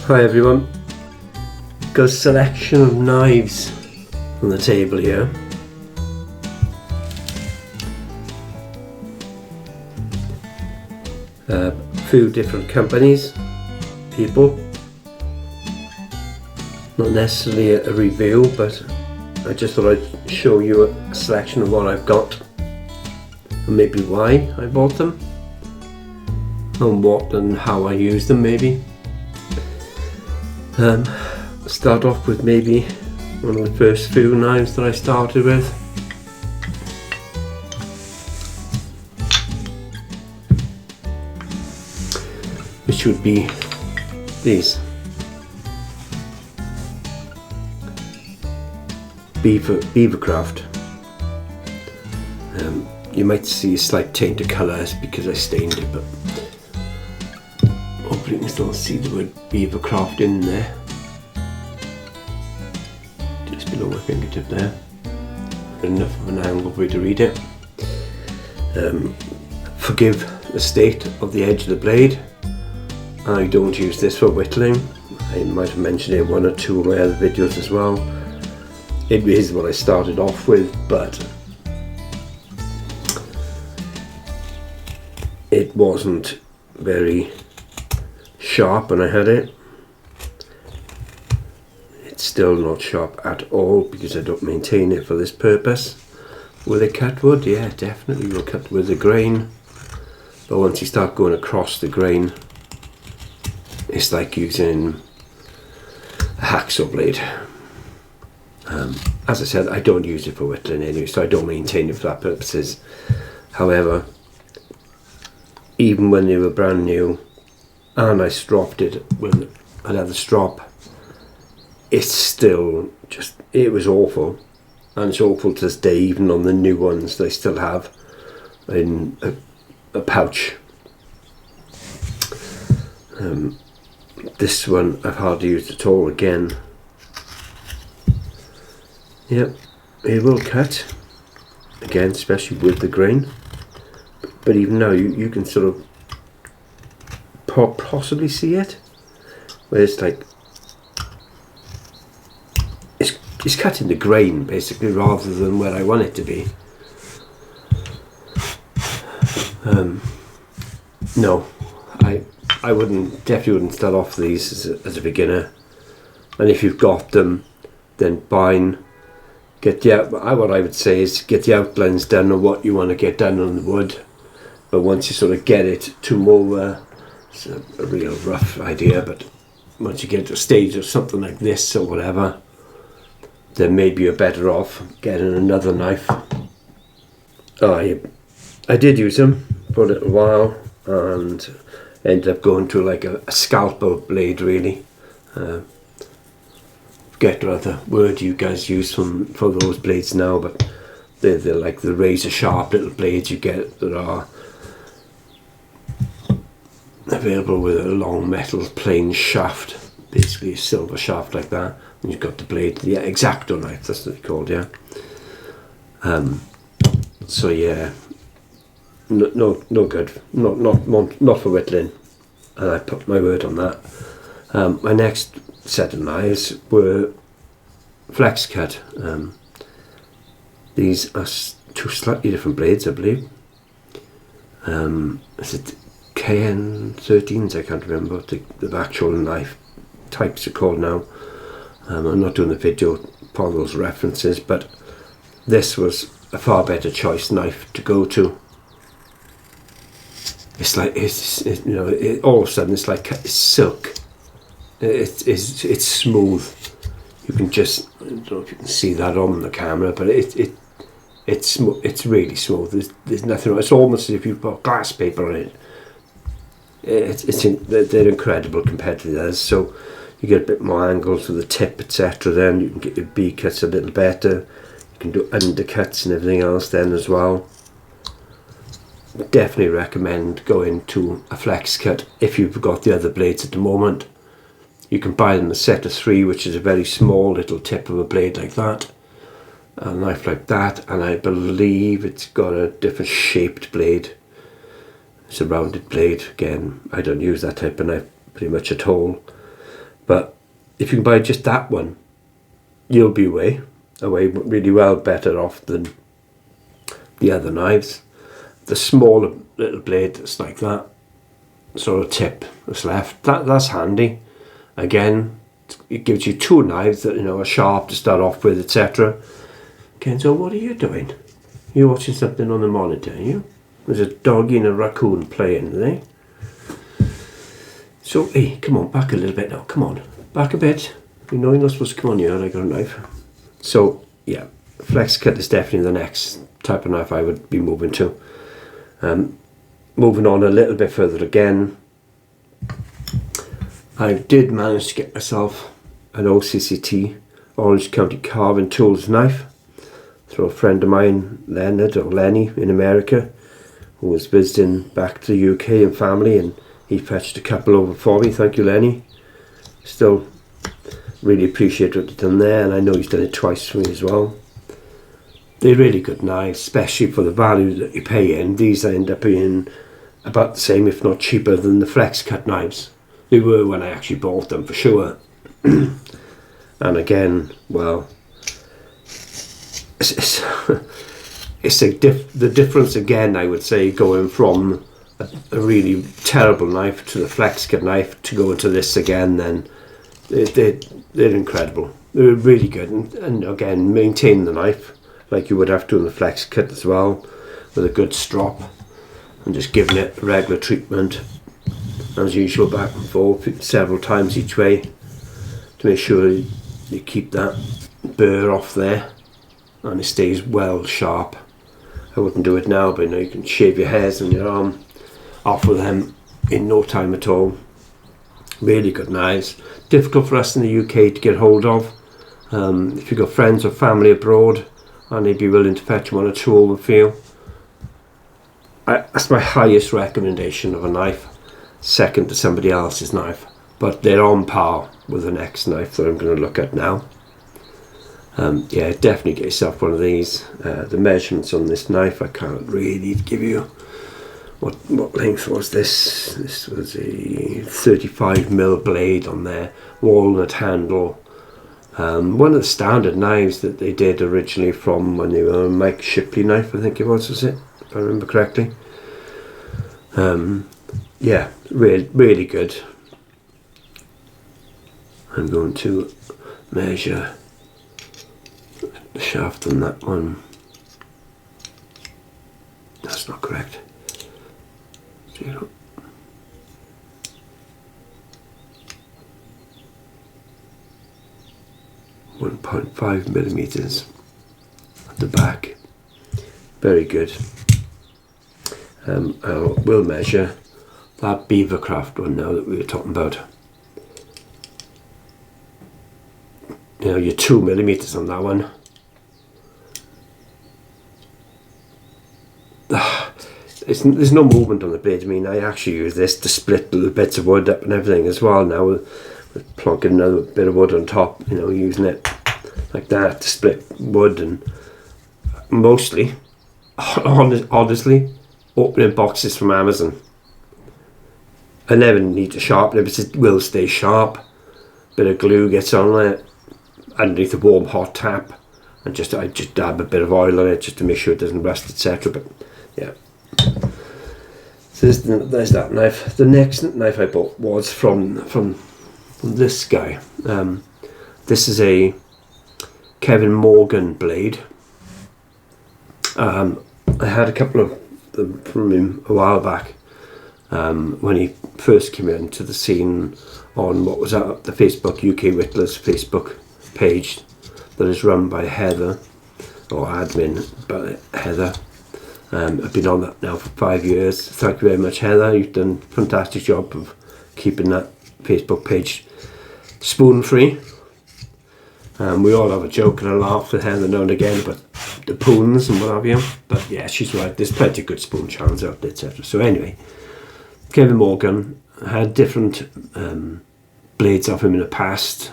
Hi everyone, got a selection of knives on the table here. A few different companies, people, not necessarily a review, but I just thought I'd show you a selection of what I've got and maybe why I bought them and what and how I use them maybe. Start off with maybe one of the first few knives that I started with. Which would be these. Beavercraft. You might see a slight taint of colours because I stained it, but hopefully you can still see the word Beavercraft in there. Just below my fingertip there. Enough of an angle for you to read it. Forgive the state of the edge of the blade. I don't use this for whittling. I might have mentioned it in one or two of my other videos as well. It is what I started off with, but it wasn't very sharp when I had it. It's still not sharp at all because I don't maintain it for this purpose. Will it cut wood? Yeah, definitely will cut with the grain. But once you start going across the grain, it's like using a hacksaw blade. As I said, I don't use it for whittling anyway, so I don't maintain it for that purposes. However, even when they were brand new and I stropped it with a leather strop, it's still just, it was awful. And it's awful to this day, even on the new ones they still have in a pouch. This one I've hardly used at all again. Yep, it will cut again, especially with the grain. But even now you can sort of possibly see it, where it's like it's cutting the grain basically rather than where I want it to be. No, I definitely wouldn't start off these as a beginner. And if you've got them, then fine. What I would say is get the outlines done on what you want to get done on the wood. But once you sort of get it to more, it's a real rough idea, but once you get to a stage of something like this or whatever, then maybe you're better off getting another knife. I did use them for a little while and ended up going to like a scalpel blade really. Forget what other word you guys use for those blades now, but they're like the razor sharp little blades you get that are available with a long metal plain shaft, basically a silver shaft like that, and you've got the blade, the X-Acto knife, that's what they're called, yeah. So yeah, no good, not for whittling, and I put my word on that. My next set of knives were flex cut. These are two slightly different blades, I believe. Is it KN13s? I can't remember what the actual knife types are called now. I'm not doing the video for those references, but this was a far better choice knife to go to. It's like all of a sudden it's like it's silk. It's smooth. You can just, I don't know if you can see that on the camera, but it's really smooth. There's nothing. It's almost as if you put glass paper on it. They're incredible compared to the others. So you get a bit more angles with the tip, etc. Then you can get your B cuts a little better. You can do undercuts and everything else then as well. Definitely recommend going to a flex cut if you've got the other blades at the moment. You can buy them a set of 3, which is a very small little tip of a blade like that, a knife like that, and I believe it's got a different shaped blade. It's a rounded blade. Again, I don't use that type of knife pretty much at all. But if you can buy just that one, you'll be away really well better off than the other knives. The smaller little blade that's like that sort of tip that's left, that's handy. Again, it gives you two knives that are sharp to start off with, etc. Ken, so what are you doing? You're watching something on the monitor, are you? There's a doggy and a raccoon playing, are they? So, hey, come on, back a little bit now. Come on, back a bit. You're not supposed to come on here. I got a knife. So, yeah, flex cut is definitely the next type of knife I would be moving to. Moving on a little bit further again, I did manage to get myself an OCCT, Orange County Carving Tools knife, through a friend of mine, Lenny in America, who was visiting back to the UK and family, and he fetched a couple over for me. Thank you, Lenny. Still really appreciate what you've done there, and I know he's done it twice for me as well. They're really good knives, especially for the value that you pay in. These end up being about the same, if not cheaper, than the flex cut knives. They were when I actually bought them, for sure. And again, well, it's the difference again, I would say, going from a really terrible knife to the flex cut knife to go into this again, then they're incredible. They're really good, and again, maintain the knife like you would have to in the flex cut as well, with a good strop, and just giving it regular treatment as usual, back and forth several times each way to make sure you keep that burr off there and it stays well sharp. I wouldn't do it now, but you can shave your hairs and your arm off with them in no time at all. Really good knives. Difficult for us in the UK to get hold of. If you've got friends or family abroad and they'd be willing to fetch one or two over for you, that's my highest recommendation of a knife, second to somebody else's knife, but they're on par with the next knife that I'm going to look at now. Yeah, definitely get yourself one of these. The measurements on this knife, I can't really give you. What length was this? This was a 35mm blade on there, walnut handle. One of the standard knives that they did originally from when they were a Mike Shipley knife, I think it was it? If I remember correctly. Yeah, really good. I'm going to measure the shaft on that one. That's not correct. 0. .5mm at the back. Very good. I will measure that Beavercraft one now that we were talking about. You're 2mm on that one. There's no movement on the blade. I mean, I actually use this to split little bits of wood up and everything as well now, with plonking another bit of wood on top, using it like that to split wood, and mostly, honestly, opening boxes from Amazon. I never need to sharpen it, but it will stay sharp. Bit of glue gets on there underneath a warm hot tap, and I just dab a bit of oil on it just to make sure it doesn't rust, etc. But yeah, so there's that knife. The next knife I bought was from this guy. This is a Kevin Morgan blade. I had a couple of them from him a while back, when he first came into the scene on what was that, the Facebook UK Whittlers Facebook page that is run by Heather, or admin by Heather. I've been on that now for 5 years. Thank you very much, Heather. You've done a fantastic job of keeping that Facebook page spoon free. We all have a joke and a laugh with Heather now and again about the poons and what have you. But yeah, she's right. There's plenty of good spoon channels out there, etc. So anyway, Kevin Morgan had different blades of him in the past.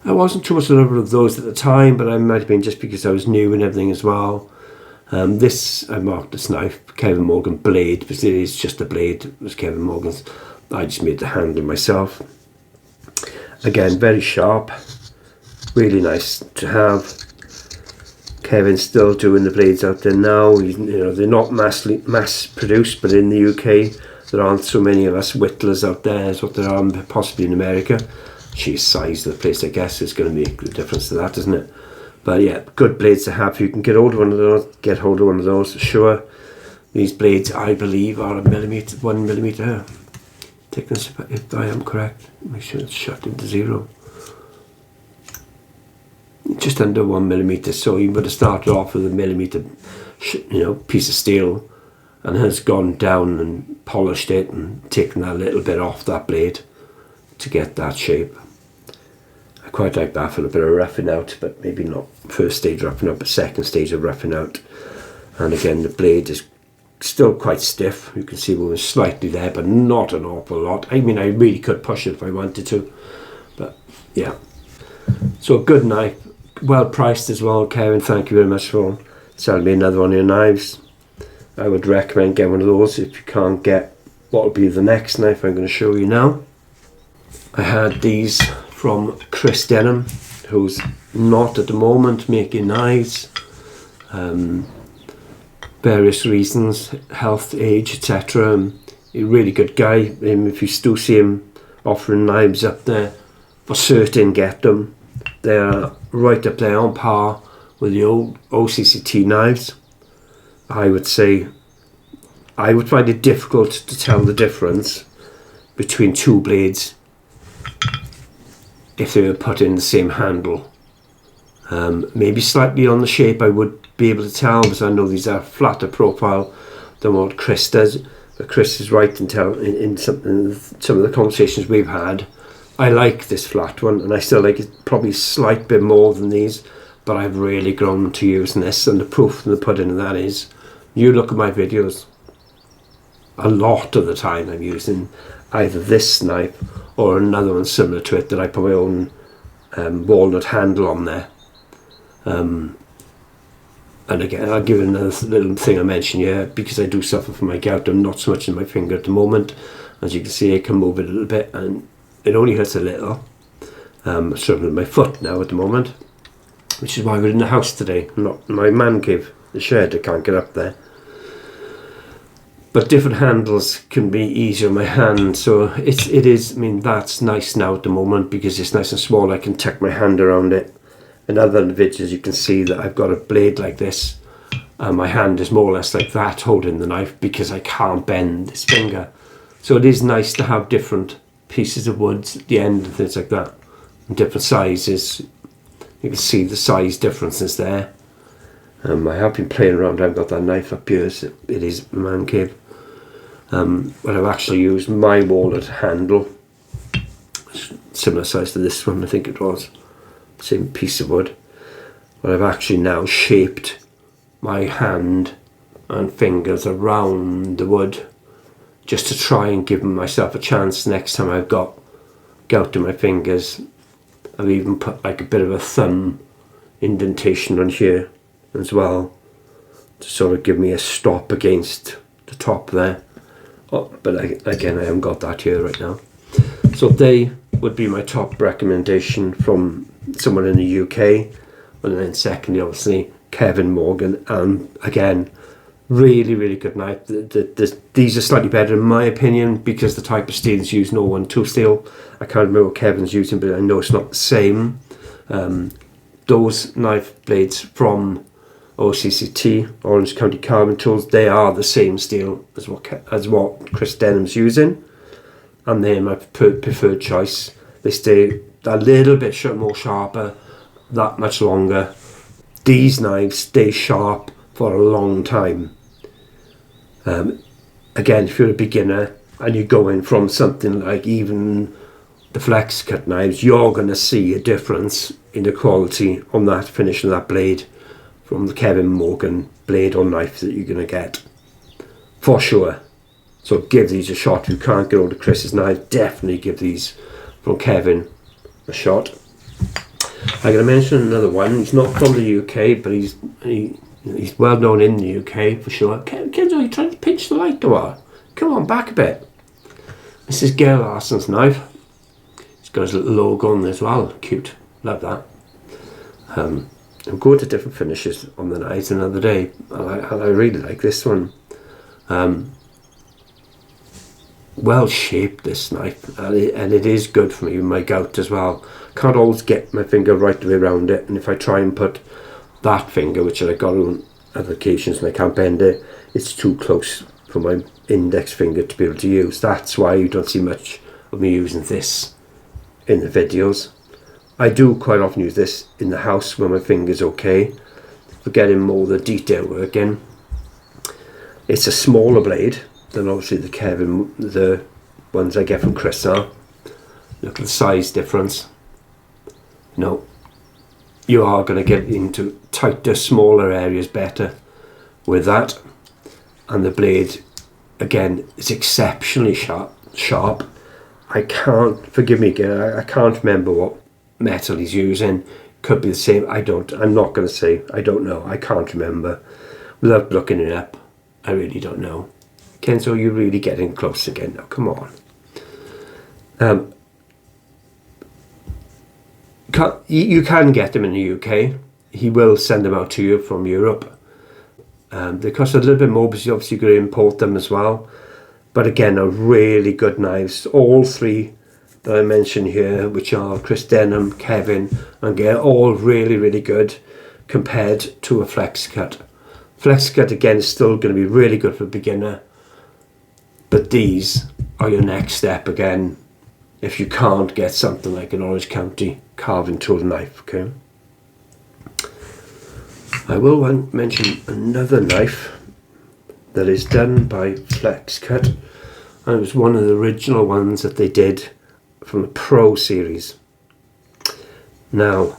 I wasn't too much of a lover of those at the time, but I might have been just because I was new and everything as well. I marked this knife Kevin Morgan blade, because it is just a blade. It was Kevin Morgan's. I just made the handle myself. Again, very sharp, really nice to have. Kevin's still doing the blades out there now. You know, they're not mass produced, but in the UK there aren't so many of us whittlers out there as what there are possibly in America. Sheer size of the place, I guess, is going to make the difference to that, isn't it? But yeah, good blades to have. If you can get hold of one of those, get hold of one of those for sure. These blades, I believe, are 1 millimeter thickness, if I am correct. Make sure it's shut into 0. Just under 1 millimeter, so you would have started off with a millimeter, piece of steel, and has gone down and polished it and taken that little bit off that blade to get that shape. I quite like that for a bit of roughing out, but maybe not first stage roughing out, but second stage of roughing out. And again, the blade is still quite stiff. You can see moving slightly there, but not an awful lot. I mean, I really could push it if I wanted to, but yeah. So a good knife, well priced as well. Kevin, thank you very much for selling me another one of your knives. I would recommend getting one of those if you can't get what will be the next knife I'm going to show you now. I had these from Chris Denham, who's not at the moment making knives. Various reasons, health, age, etc. A really good guy. If you still see him offering knives up there, for certain get them. They're right up there on par with the old OCCT knives. I would say I would find it difficult to tell the difference between two blades if they were put in the same handle. Maybe slightly on the shape I would be able to tell, because I know these are flatter profile than what Chris does. But Chris is right in some of the conversations we've had. I like this flat one, and I still like it probably a slight bit more than these, but I've really grown to using this, and the proof in the pudding of that is, you look at my videos, a lot of the time I'm using either this knife or another one similar to it that I put my own walnut handle on there. And again, I'll give it another little thing I mentioned here, because I do suffer from my gout. I'm not so much in my finger at the moment. As you can see, I can move it a little bit, and it only hurts a little. I'm struggling with my foot now at the moment, which is why we're in the house today, not my man cave, the shed. I can't get up there. But different handles can be easier on my hand, so it is. I mean, that's nice now at the moment because it's nice and small. I can tuck my hand around it. In other videos you can see that I've got a blade like this, and my hand is more or less like that holding the knife because I can't bend this finger. So it is nice to have different pieces of wood at the end and things like that, and different sizes. You can see the size differences there. I have been playing around. I've got that knife up here, so it is man cave. But I've actually used my walnut handle, similar size to this one, I think it was. Same piece of wood, but I've actually now shaped my hand and fingers around the wood just to try and give myself a chance next time I've got gout in my fingers. I've even put like a bit of a thumb indentation on here as well to sort of give me a stop against the top there. But again, I haven't got that here right now. So they would be my top recommendation from someone in the UK, and then secondly obviously Kevin Morgan. Again, really good knife. These are slightly better in my opinion because the type of steel is used, 012 steel. I can't remember what Kevin's using, but I know it's not the same. Those knife blades from OCCT, Orange County Carving Tools, they are the same steel as what Chris Denham's using, and they're my preferred choice. They stay a little bit more sharper, that much longer. These knives stay sharp for a long time. Again, if you're a beginner and you go in from something like even the flex cut knives, you're going to see a difference in the quality on that finish of that blade from the Kevin Morgan blade or knife that you're going to get, for sure. So give these a shot. If you can't get hold of Chris's knife, definitely give these from Kevin a shot. I'm going to mention another one. He's not from the UK, but he's well known in the UK for sure. Kids, are you trying to pinch the light or what? Come on, back a bit. This is Gail Larson's knife. got his little logo on there as well. Cute, love that. I'm going to different finishes on the knives another day, and I really like this one. Well shaped, this knife, and it is good for me with my gout as well. Can't always get my finger right the way around it, and if I try and put that finger, which I got on other occasions and I can't bend it, it's too close for my index finger to be able to use. That's why you don't see much of me using this in the videos. I do quite often use this in the house when my finger's okay, for getting more the detail work in. It's a smaller blade than obviously the ones I get from Chris are. Look at the size difference. You are going to get into tighter, smaller areas better with that. And the blade, again, is exceptionally sharp. I can't, forgive me again, I can't remember what metal he's using. Could be the same, I'm not going to say, I don't know, I can't remember. Without looking it up, I really don't know. Kenzo, you're really getting close again now, come on. You can get them in the UK. He will send them out to you from Europe. They cost a little bit more because you obviously got to import them as well. But again, are really good knives. All three that I mentioned here, which are Chris Denham, Kevin and Gail, all really, really good compared to a flex cut. Flex cut again is still going to be really good for a beginner. But these are your next step again if you can't get something like an Orange County carving tool knife, okay? I will mention another knife that is done by Flex Cut, and it was one of the original ones that they did from the Pro series. Now,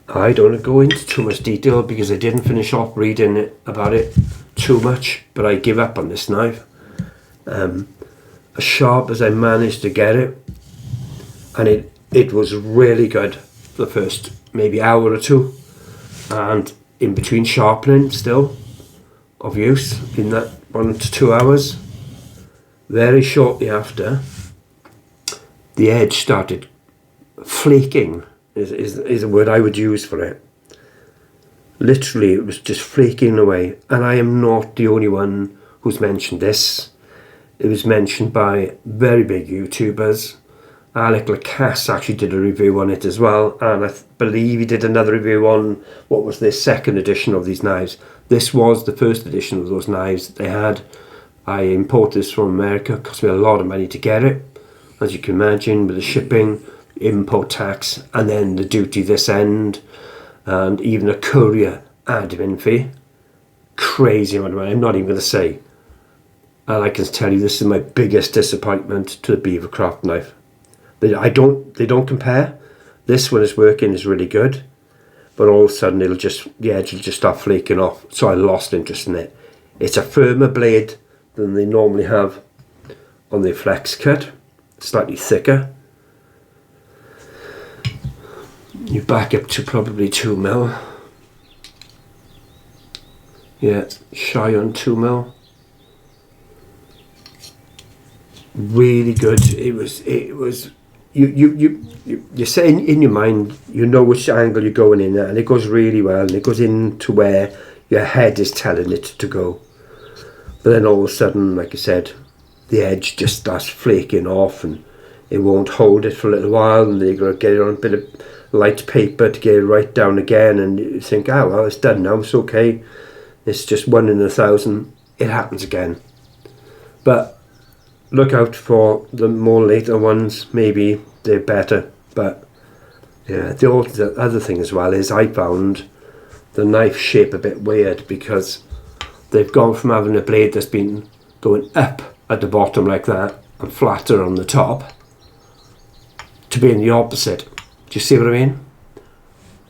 I don't want to go into too much detail because I didn't finish off reading about it too much, but I give up on this knife. As sharp as I managed to get it, and it was really good for the first maybe hour or two, and in between sharpening still of use in that 1 to 2 hours, very shortly after, the edge started flaking is a word I would use for it. Literally it was just flaking away, and I am not the only one who's mentioned this. It was mentioned by very big YouTubers. Alec Lacasse actually did a review on it as well, and I believe he did another review on what was their second edition of these knives. This was the first edition of those knives that they had. I imported this from America. It cost me a lot of money to get it, as you can imagine, with the shipping, import tax, and then the duty this end, and even a courier admin fee. Crazy amount of money. I'm not even going to say. And I can tell you this is my biggest disappointment to the Beavercraft knife. They don't compare. This one is working, is really good, but all of a sudden the edge will just start flaking off. So I lost interest in it. It's a firmer blade than they normally have on the Flex Cut, slightly thicker. You back up to probably 2mm. Yeah, shy on 2mm. Really good. It was you say in your mind, you know which angle you're going in at, and it goes really well, and it goes into where your head is telling it to go. But then all of a sudden, like I said, the edge just starts flaking off, and it won't hold it for a little while, and you've got to get it on a bit of light paper to get it right down again, and you think, oh well, it's done now, it's okay, it's just 1 in 1,000. It happens again. But look out for the more later ones, maybe they're better. But yeah, the other thing as well is I found the knife shape a bit weird, because they've gone from having a blade that's been going up at the bottom like that and flatter on the top to being the opposite. Do you see what I mean?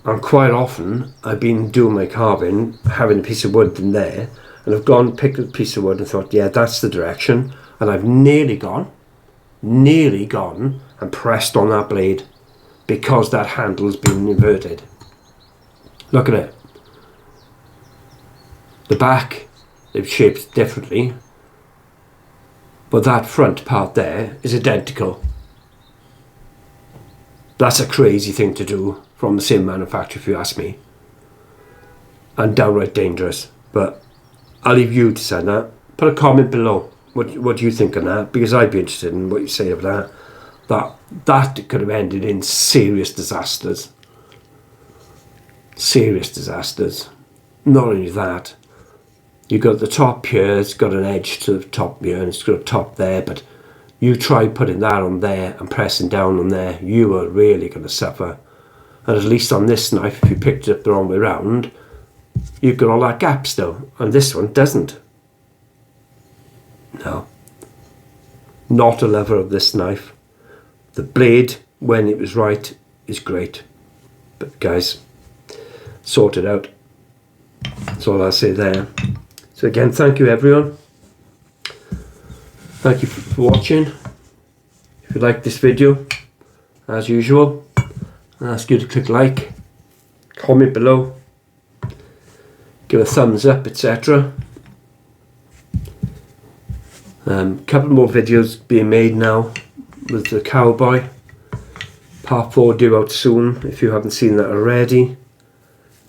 And quite often I've been doing my carving, having a piece of wood in there, and I've gone picked a piece of wood and thought, yeah, that's the direction, and I've nearly gone and pressed on that blade because that handle's been inverted. Look at it. The back, they've shaped differently, but that front part there is identical. That's a crazy thing to do from the same manufacturer, if you ask me. And downright dangerous. But I'll leave you to decide that. Put a comment below. What do you think on that? Because I'd be interested in what you say of that. That could have ended in serious disasters. Serious disasters. Not only that, you got the top here, it's got an edge to the top here, and it's got a top there, but you try putting that on there and pressing down on there, you are really going to suffer. And at least on this knife, if you picked it up the wrong way round, you've got all that gap still, and this one doesn't. No. Not a lover of this knife. The blade, when it was right, is great. But guys, sort it out. That's all I'll say there. So again, thank you everyone. Thank you for watching. If you like this video, as usual, I ask you to click like, comment below, give a thumbs up, etc. Couple more videos being made now with the cowboy. Part 4 due out soon if you haven't seen that already.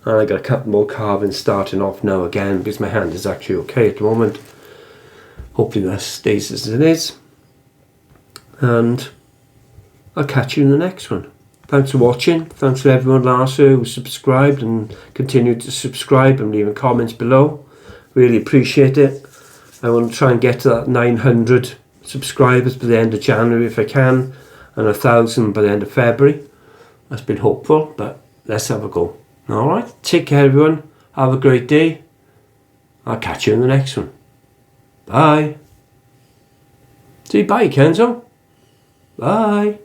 And I got a couple more carvings starting off now again because my hand is actually okay at the moment. Hopefully that stays as it is. And I'll catch you in the next one. Thanks for watching. Thanks for everyone last year who subscribed and continued to subscribe and leaving comments below. Really appreciate it. I want to try and get to that 900 subscribers by the end of January if I can, and 1,000 by the end of February. That's been hopeful, but let's have a go. Alright, take care everyone. Have a great day. I'll catch you in the next one. Bye. Say bye, Kenzo. Bye.